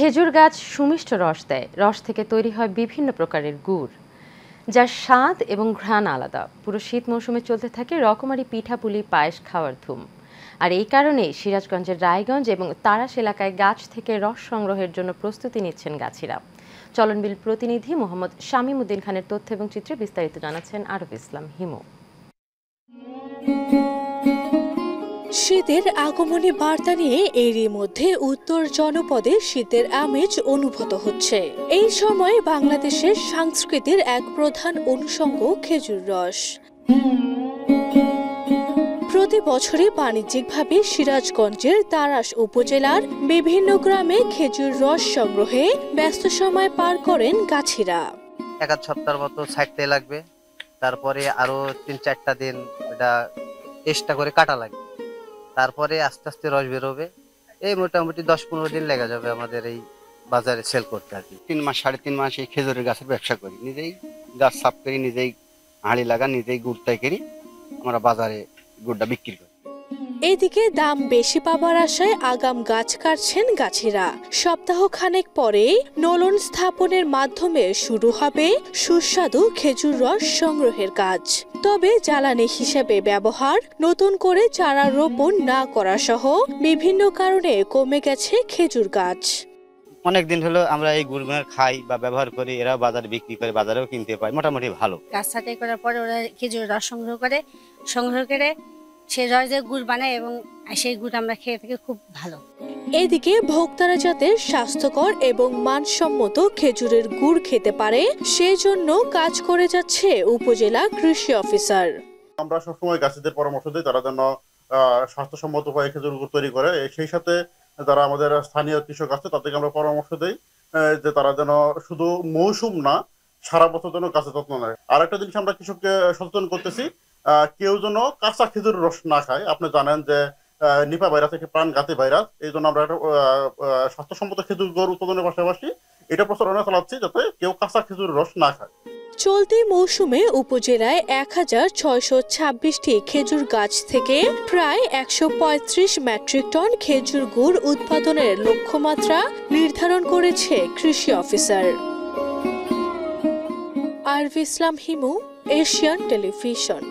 খেজুর গাছ সুমিষ্ট রস দেয়। রস থেকে তৈরি হয় বিভিন্ন প্রকারের গুড়, যার স্বাদ এবং ঘ্রাণ আলাদা। পুরো শীত মৌসুমে চলতে থাকে রকমারি পিঠাপুলি পায়েস খাওয়ার ধুম। আর এই কারণেই সিরাজগঞ্জের রায়গঞ্জ এবং তারাস এলাকায় গাছ থেকে রস সংগ্রহের জন্য প্রস্তুতি নিচ্ছেন গাছিরা। চলনবিল প্রতিনিধি মোহাম্মদ শামীম উদ্দিন খানের তথ্য এবং চিত্রে বিস্তারিত জানাচ্ছেন আরফ ইসলাম হিমু। শীতের আগমনী বার্তা নিয়ে এরই মধ্যে উত্তর জনপদে শীতের আমেজ অনুভূত হচ্ছে। এই সময় বাংলাদেশের সংস্কৃতির এক প্রধান অনুষঙ্গ খেজুর রস। প্রতি বছরই বাণিজ্যিকভাবে সিরাজগঞ্জের তারাস উপজেলার বিভিন্ন গ্রামে খেজুর রস সংগ্রহে ব্যস্ত সময় পার করেন গাছিরা। এক সপ্তাহের মতো ছাড়তে লাগবে, তারপরে আরো ৩-৪টা দিন এটা চেষ্টা করে কাটা লাগবে, তারপরে আস্তে আস্তে রস বেরোবে। এই মোটামুটি 10-15 দিন লেগে যাবে আমাদের এই বাজারে সেল করতে। আর কি 3 মাস 3.5 মাস এই খেজুরের গাছের ব্যবসা করি, নিজেই গাছ সাফ করি, নিজেই হাঁড়ি লাগা, নিজেই গুড় তৈরি করি, আমরা বাজারে গুড়টা বিক্রি করি। এদিকে দাম বেশি পাবার আশায় আগাম গাছ কাটছেন গাছিরা। সপ্তাহ খানেক পরে নোলন স্থাপনের মাধ্যমে শুরু হবে সুস্বাদু খেজুর রস সংগ্রহের কাজ। তবে জ্বালানি হিসেবে ব্যবহার, নতুন করে চারা রোপণ না করা সহ বিভিন্ন কারণে কমে গেছে খেজুর গাছ। অনেকদিন হলো আমরা এই গুড়গুলো খাই বা ব্যবহার করি, এরা বাজারে বিক্রি করে, বাজারেও কিনতে পাই, মোটামুটি ভালো। গাছ ছাঁটাই করার পরে ওরা খেজুর রস সংগ্রহ করে সেই রস দিয়ে গুড় বানায় এবং সেই গুড় আমরা খেয়ে থাকি, খুব ভালো। এদিকে ভোক্তারা যাতে স্বাস্থ্যকর এবং মানসম্মত খেজুরের গুড় খেতে পারে সেজন্য কাজ করে যাচ্ছে উপজেলা কৃষি অফিসার। আমরা সবসময় গাছীদের পরামর্শ দিই তারা যেন স্বাস্থ্যসম্মত উপায়ে খেজুর গুড় তৈরি করে। সেই সাথে যারা আমাদের স্থানীয় কৃষক আছে তাদেরকে আমরা পরামর্শ দিই যে তারা যেন শুধু মৌসুম না, সারা বছর যেন গাছের যত্ন নেয়। আর একটা জিনিস আমরা কৃষককে সচেতন করতেছি, কেউ যেন কাঁচা খেজুর রস না খায়। আপনি জানেন যে নিপা ভাইরাস একটি প্রাণঘাতী ভাইরাস, এই জন্য আমরা একটা স্বাস্থ্যসম্মত খেজুর গুড় উৎপাদনের পাশাপাশি এটা প্রচারণা চালাচ্ছি যাতে কেউ কাঁচা খেজুর রস না খায়। চলতি মৌসুমে উপজেলায় 1626টি খেজুর গাছ থেকে প্রায় 135 মেট্রিক টন খেজুর গুড় উৎপাদনের লক্ষ্যমাত্রা নির্ধারণ করেছে কৃষি অফিসার। আরফ ইসলাম হিমু, এশিয়ান টেলিভিশন।